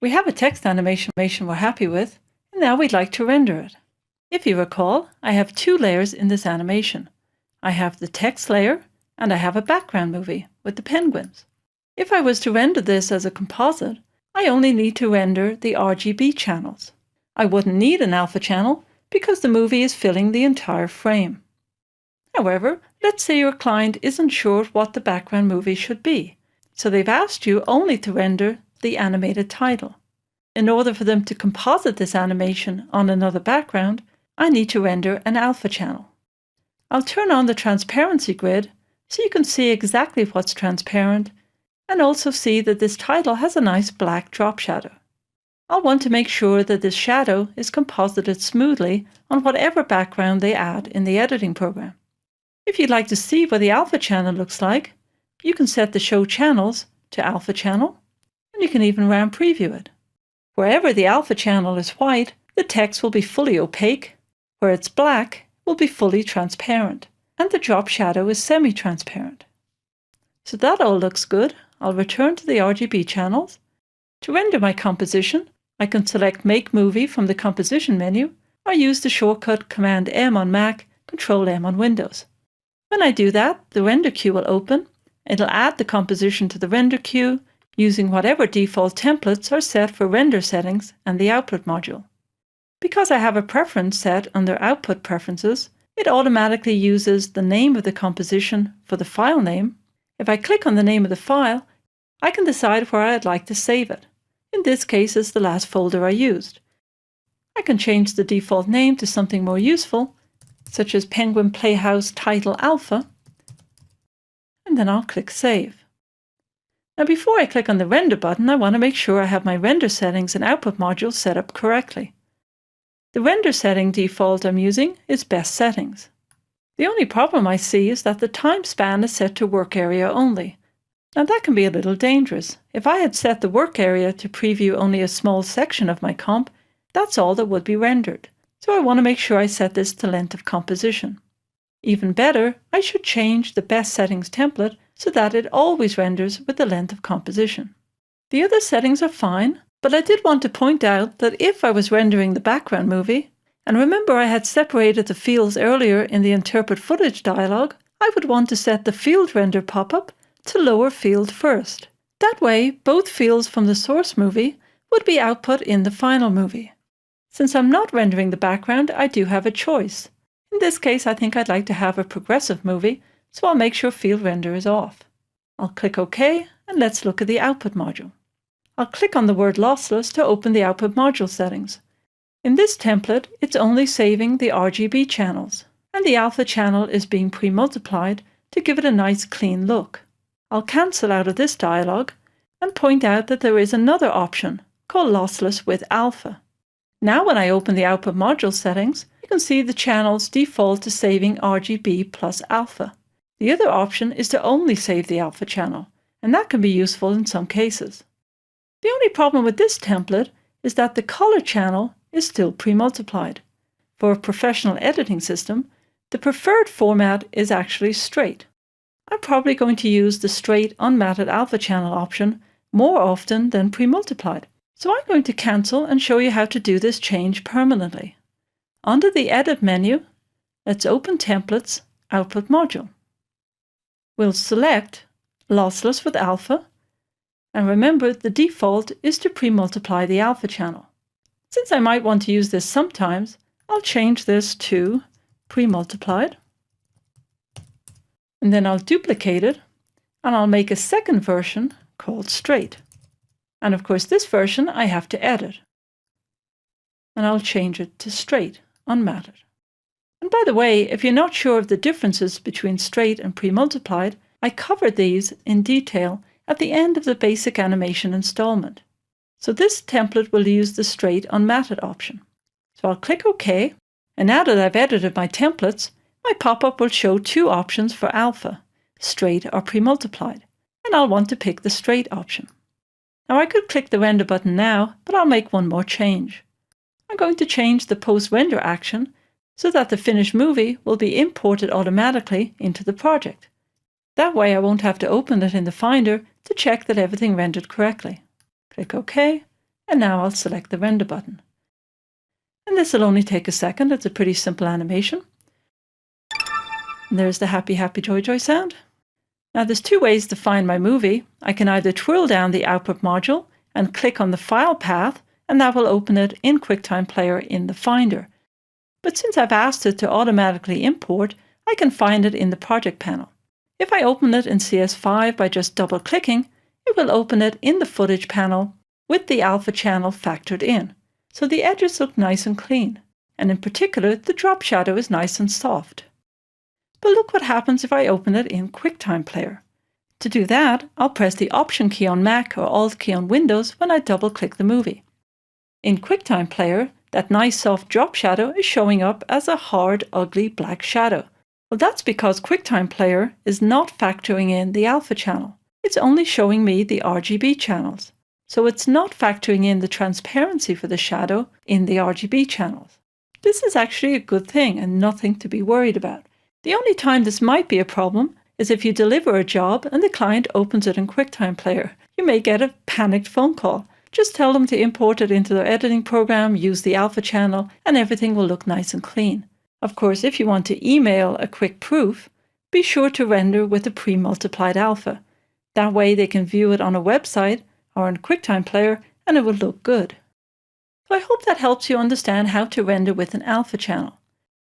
We have a text animation we're happy with, and now we'd like to render it. If you recall, I have two layers in this animation. I have the text layer, and I have a background movie with the penguins. If I was to render this as a composite, I only need to render the RGB channels. I wouldn't need an alpha channel because the movie is filling the entire frame. However, let's say your client isn't sure what the background movie should be, so they've asked you only to render the animated title. In order for them to composite this animation on another background, I need to render an alpha channel. I'll turn on the transparency grid so you can see exactly what's transparent and also see that this title has a nice black drop shadow. I'll want to make sure that this shadow is composited smoothly on whatever background they add in the editing program. If you'd like to see what the alpha channel looks like, you can set the Show Channels to Alpha Channel, and you can even round preview it. Wherever the alpha channel is white, the text will be fully opaque. Where it's black, will be fully transparent, and the drop shadow is semi-transparent. So that all looks good. I'll return to the RGB channels. To render my composition, I can select Make Movie from the Composition menu, or use the shortcut Command M on Mac, Control M on Windows. When I do that, the render queue will open. It'll add the composition to the render queue, using whatever default templates are set for render settings and the output module. Because I have a preference set under Output Preferences, it automatically uses the name of the composition for the file name. If I click on the name of the file, I can decide where I'd like to save it. In this case, it's the last folder I used. I can change the default name to something more useful, such as Penguin Playhouse Title Alpha, and then I'll click Save. Now before I click on the Render button, I want to make sure I have my render settings and output modules set up correctly. The render setting default I'm using is Best Settings. The only problem I see is that the time span is set to work area only. Now that can be a little dangerous. If I had set the work area to preview only a small section of my comp, that's all that would be rendered. So I want to make sure I set this to length of composition. Even better, I should change the Best Settings template so that it always renders with the length of composition. The other settings are fine, but I did want to point out that if I was rendering the background movie, and remember I had separated the fields earlier in the Interpret Footage dialog, I would want to set the Field Render pop-up to Lower Field first. That way, both fields from the source movie would be output in the final movie. Since I'm not rendering the background, I do have a choice. In this case, I think I'd like to have a progressive movie, so I'll make sure Field Render is off. I'll click OK, and let's look at the output module. I'll click on the word lossless to open the output module settings. In this template, it's only saving the RGB channels, and the alpha channel is being pre-multiplied to give it a nice clean look. I'll cancel out of this dialog and point out that there is another option called Lossless with Alpha. Now when I open the output module settings, you can see the channels default to saving RGB plus alpha. The other option is to only save the alpha channel, and that can be useful in some cases. The only problem with this template is that the color channel is still pre-multiplied. For a professional editing system, the preferred format is actually straight. I'm probably going to use the straight unmatted alpha channel option more often than pre-multiplied. So I'm going to cancel and show you how to do this change permanently. Under the Edit menu, let's open Templates, Output Module. We'll select Lossless with Alpha, and remember the default is to pre-multiply the alpha channel. Since I might want to use this sometimes, I'll change this to pre-multiplied, and then I'll duplicate it, and I'll make a second version called Straight. And of course this version I have to edit. And I'll change it to Straight, Unmatted. And by the way, if you're not sure of the differences between straight and pre-multiplied, I covered these in detail at the end of the basic animation installment. So this template will use the Straight Unmatted option. So I'll click OK, and now that I've edited my templates, my pop-up will show two options for alpha, straight or pre-multiplied, and I'll want to pick the straight option. Now I could click the render button now, but I'll make one more change. I'm going to change the post-render action so that the finished movie will be imported automatically into the project. That way I won't have to open it in the Finder to check that everything rendered correctly. Click OK, And now I'll select the render button. And this will only take a second. It's a pretty simple animation. And there's the happy, happy, joy, joy sound. Now there's two ways to find my movie. I can either twirl down the output module and click on the file path, and that will open it in QuickTime Player in the Finder. But since I've asked it to automatically import, I can find it in the project panel. If I open it in CS5 by just double-clicking, it will open it in the footage panel with the alpha channel factored in. So the edges look nice and clean, and in particular the drop shadow is nice and soft. But look what happens if I open it in QuickTime Player. To do that, I'll press the Option key on Mac or Alt key on Windows when I double-click the movie. In QuickTime Player, that nice soft drop shadow is showing up as a hard, ugly black shadow. Well, that's because QuickTime Player is not factoring in the alpha channel. It's only showing me the RGB channels. So it's not factoring in the transparency for the shadow in the RGB channels. This is actually a good thing and nothing to be worried about. The only time this might be a problem is if you deliver a job and the client opens it in QuickTime Player. You may get a panicked phone call. Just tell them to import it into their editing program, use the alpha channel, and everything will look nice and clean. Of course, if you want to email a quick proof, be sure to render with a pre-multiplied alpha. That way they can view it on a website or in QuickTime Player and it will look good. So I hope that helps you understand how to render with an alpha channel.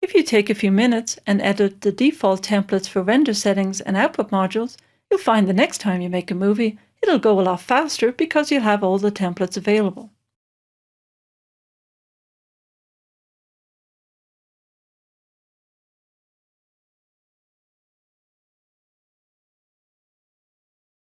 If you take a few minutes and edit the default templates for render settings and output modules, you'll find the next time you make a movie, it'll go a lot faster because you'll have all the templates available.